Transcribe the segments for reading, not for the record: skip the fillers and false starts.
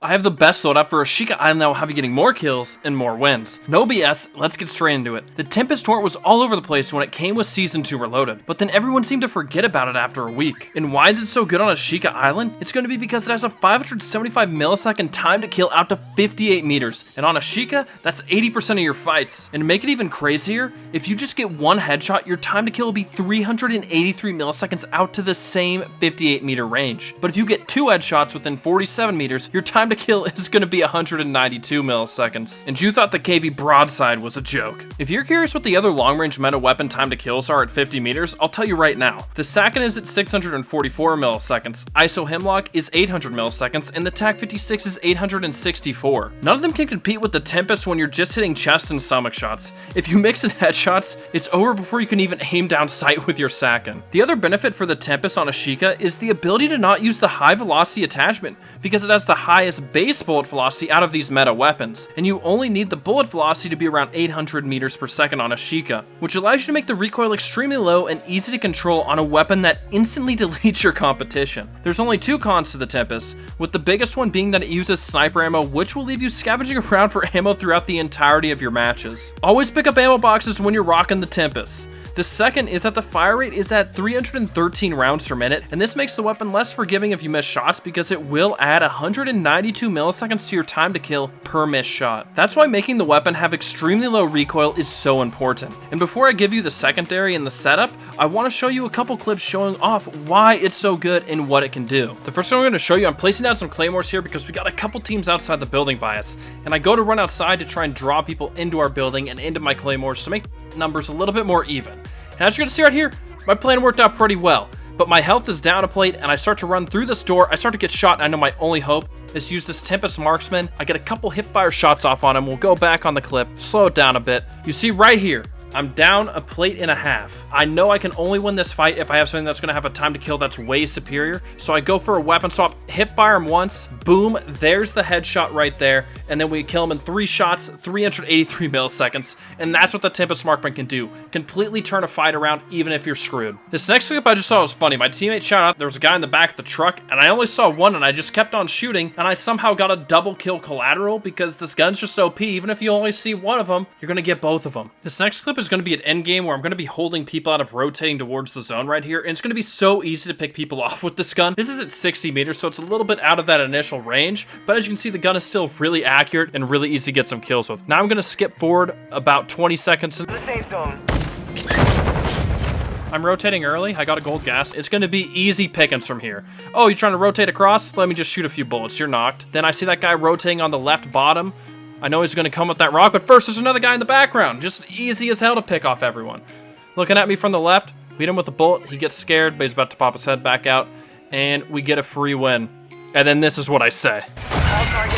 I have the best loadout for Ashika Island that will have you getting more kills and more wins. No BS, let's get straight into it. The Tempus Torrent was all over the place when it came with Season 2 Reloaded, but then everyone seemed to forget about it after a week. And why is it so good on Ashika Island? It's going to be because it has a 575 millisecond time to kill out to 58 meters. And on Ashika, that's 80% of your fights. And to make it even crazier, if you just get one headshot, your time to kill will be 383 milliseconds out to the same 58 meter range. But if you get two headshots within 47 meters, your time to kill is going to be 192 milliseconds. And you thought the KV broadside was a joke. If you're curious what the other long-range meta weapon time to kills are at 50 meters, I'll tell you right now. The Sakin is at 644 milliseconds, ISO Hemlock is 800 milliseconds, and the TAC 56 is 864. None of them can compete with the Tempus when you're just hitting chest and stomach shots. If you mix in headshots, it's over before you can even aim down sight with your Sakin. The other benefit for the Tempus on Ashika is the ability to not use the high velocity attachment, because it has the highest base bullet velocity out of these meta weapons, and you only need the bullet velocity to be around 800 meters per second on Ashika, which allows you to make the recoil extremely low and easy to control on a weapon that instantly deletes your competition. There's only two cons to the Tempus, with the biggest one being that it uses sniper ammo, which will leave you scavenging around for ammo throughout the entirety of your matches. Always pick up ammo boxes when you're rocking the Tempus. The second is that the fire rate is at 313 rounds per minute, and this makes the weapon less forgiving if you miss shots because it will add 192 milliseconds to your time to kill per missed shot. That's why making the weapon have extremely low recoil is so important. And before I give you the secondary and the setup, I want to show you a couple clips showing off why it's so good and what it can do. The first thing I'm going to show you, I'm placing down some claymores here because we got a couple teams outside the building by us, and I go to run outside to try and draw people into our building and into my claymores to make numbers a little bit more even. And as you're gonna see right here, my plan worked out pretty well, but my health is down a plate and I start to run through this door. I start to get shot, and I know my only hope is to use this Tempus marksman. I get a couple hip fire shots off on him. We'll go back on the clip, slow it down a bit. You see right here, I'm down a plate and a half. I know I can only win this fight if I have something that's gonna have a time to kill that's way superior. So I go for a weapon swap, hip fire him once, boom, there's the headshot right there. And then we kill him in 3 shots, 383 milliseconds. And that's what the Tempus marksman can do. Completely turn a fight around even if you're screwed. This next clip I just saw was funny. My teammate shot out, there was a guy in the back of the truck, and I only saw one, and I just kept on shooting, and I somehow got a double kill collateral because this gun's just OP. Even if you only see one of them, you're gonna get both of them. This next clip is going to be an end game where I'm going to be holding people out of rotating towards the zone right here, and it's going to be so easy to pick people off with this gun. This is at 60 meters, so it's a little bit out of that initial range, but as you can see, the gun is still really accurate and really easy to get some kills with. Now I'm going to skip forward about 20 seconds to the safe zone. I'm rotating early. I got a gold gas. It's going to be easy pickings from here. Oh, you're trying to rotate across? Let me just shoot a few bullets. You're knocked. Then I see that guy rotating on the left bottom. I know he's going to come with that rock, but first there's another guy in the background. Just easy as hell to pick off everyone. Looking at me from the left, beat him with a bullet. He gets scared, but he's about to pop his head back out, and we get a free win. And then this is what I say.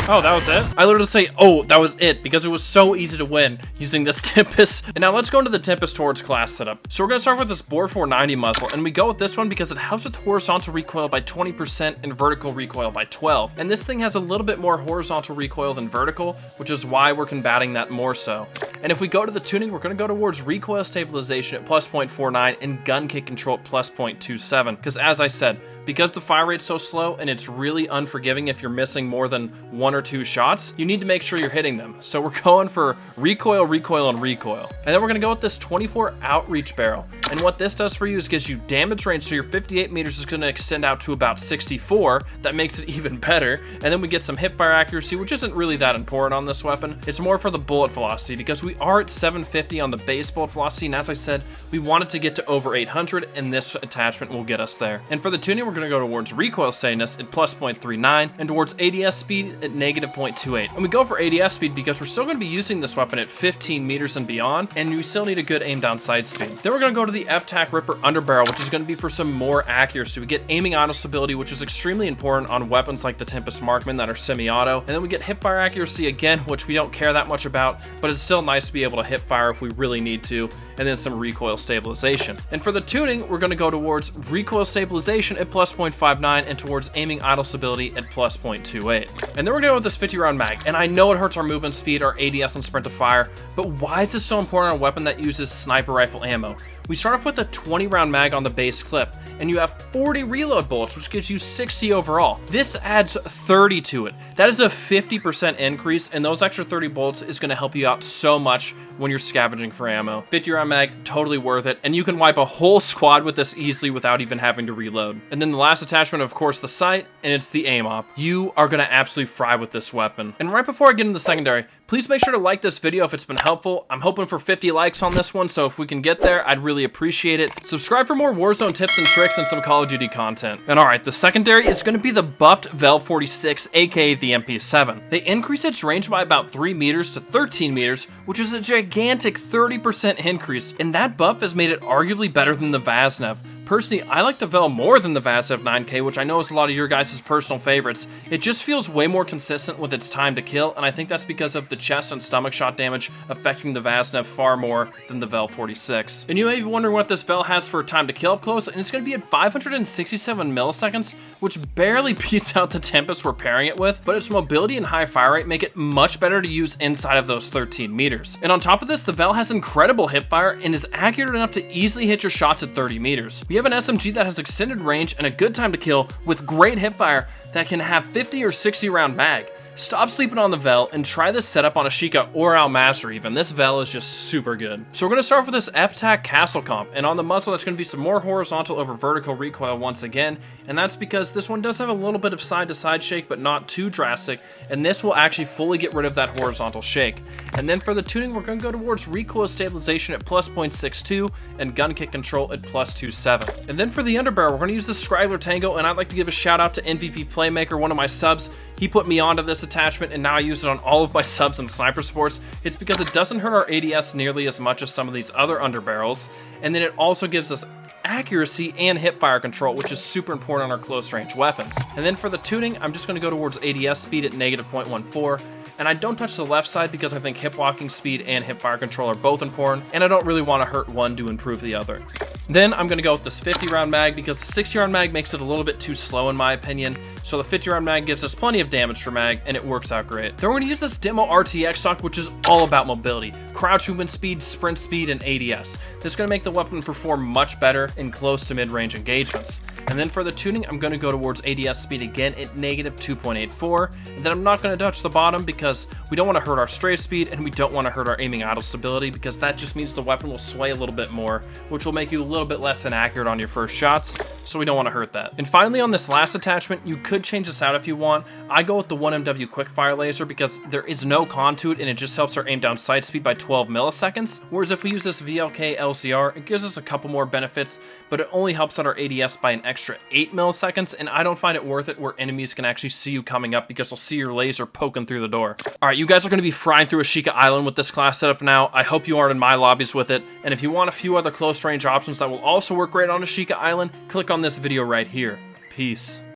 Oh, that was it? I literally say, oh, that was it, because it was so easy to win using this Tempus. And now let's go into the Tempus towards class setup. So we're going to start with this Bore 490 muzzle, and we go with this one because it helps with horizontal recoil by 20% and vertical recoil by 12. And this thing has a little bit more horizontal recoil than vertical, which is why we're combating that more so. And if we go to the tuning, we're going to go towards recoil stabilization at plus 0.49 and gun kick control at plus 0.27. Because as I said, because the fire rate's so slow and it's really unforgiving if you're missing more than 1 or 2 shots, you need to make sure you're hitting them. So we're going for recoil, recoil, and recoil. And then we're gonna go with this 24 outreach barrel. And what this does for you is gives you damage range, so your 58 meters is gonna extend out to about 64. That makes it even better. And then we get some hip fire accuracy, which isn't really that important on this weapon. It's more for the bullet velocity because we are at 750 on the base bullet velocity. And as I said, we wanted to get to over 800, and this attachment will get us there. And for the tuning, we're going to go towards recoil steadiness at plus 0.39 and towards ADS speed at negative 0.28. And we go for ADS speed because we're still going to be using this weapon at 15 meters and beyond, and we still need a good aim down sight speed. Then we're going to go to the FTAC Ripper underbarrel, which is going to be for some more accuracy. We get aiming auto stability, which is extremely important on weapons like the Tempus Marksman that are semi-auto. And then we get hip fire accuracy again, which we don't care that much about, but it's still nice to be able to hip fire if we really need to, and then some recoil stabilization. And for the tuning, we're going to go towards recoil stabilization at plus plus 0.59 and towards aiming idle stability at plus 0.28. And then we're going with this 50 round mag, and I know it hurts our movement speed, our ADS and sprint to fire, but why is this so important on a weapon that uses sniper rifle ammo? We start off with a 20 round mag on the base clip, and you have 40 reload bullets, which gives you 60 overall. This adds 30 to it. That is a 50% increase, and those extra 30 bullets is going to help you out so much when you're scavenging for ammo. 50 round mag, totally worth it, and you can wipe a whole squad with this easily without even having to reload. And then the last attachment, of course, the sight, and it's the aim op. You are going to absolutely fry with this weapon. And right before I get into the secondary, please make sure to like this video if it's been helpful. I'm hoping for 50 likes on this one, so if we can get there, I'd really appreciate it. Subscribe for more Warzone tips and tricks and some Call of Duty content. And alright, the secondary is going to be the buffed Vel 46, aka the MP7. They increased its range by about 3 meters to 13 meters, which is a gigantic 30% increase, and that buff has made it arguably better than the Vaznev. Personally, I like the Vel more than the Vaznev 9K, which I know is a lot of your guys' personal favorites. It just feels way more consistent with its time to kill, and I think that's because of the chest and stomach shot damage affecting the Vaznev far more than the Vel 46. And you may be wondering what this Vel has for time to kill up close, and it's going to be at 567 milliseconds, which barely beats out the Tempus we're pairing it with, but its mobility and high fire rate make it much better to use inside of those 13 meters. And on top of this, the Vel has incredible hipfire and is accurate enough to easily hit your shots at 30 meters. We have an SMG that has extended range and a good time to kill with great hipfire that can have 50 or 60 round mag. Stop sleeping on the Vel and try this setup on a Sheikah or Al Master even. This Vel is just super good. So we're going to start with this F-Tac Castle Comp, and on the muzzle that's going to be some more horizontal over vertical recoil once again, and that's because this one does have a little bit of side to side shake but not too drastic, and this will actually fully get rid of that horizontal shake. And then for the tuning, we're going to go towards recoil stabilization at plus 0.62 and gun kick control at plus 2.7. And then for the underbarrel, we're going to use the Scriggler Tango, and I'd like to give a shout out to MVP Playmaker, one of my subs. He put me onto this attachment, and now I use it on all of my subs and sniper sports. It's because it doesn't hurt our ADS nearly as much as some of these other underbarrels, and then it also gives us accuracy and hipfire control, which is super important on our close range weapons. And then for the tuning, I'm just going to go towards ADS speed at negative 0.14, and I don't touch the left side because I think hip walking speed and hipfire control are both important, and I don't really want to hurt one to improve the other. Then I'm going to go with this 50 round mag because the 60 round mag makes it a little bit too slow in my opinion, so the 50 round mag gives us plenty of damage for mag, and it works out great. Then we're going to use this Demo RTX stock, which is all about mobility, crouch movement speed, sprint speed, and ADS. This is going to make the weapon perform much better in close to mid-range engagements. And then for the tuning, I'm going to go towards ADS speed again at negative 2.84, and then I'm not going to touch the bottom because we don't want to hurt our strafe speed, and we don't want to hurt our aiming idle stability because that just means the weapon will sway a little bit more, which will make you a little bit less inaccurate on your first shots, so we don't want to hurt that. And finally, on this last attachment, you could change this out if you want. I go with the 1MW quickfire laser because there is no con to it, and it just helps our aim down sight speed by 12 milliseconds, whereas if we use this VLK LCR, it gives us a couple more benefits, but it only helps out our ADS by an extra 8 milliseconds, and I don't find it worth it where enemies can actually see you coming up because they'll see your laser poking through the door. Alright, you guys are going to be frying through a Sheikah Island with this class setup now. I hope you aren't in my lobbies with it, and if you want a few other close range options that will also work great on a Sheikah Island, click on this video right here. Peace.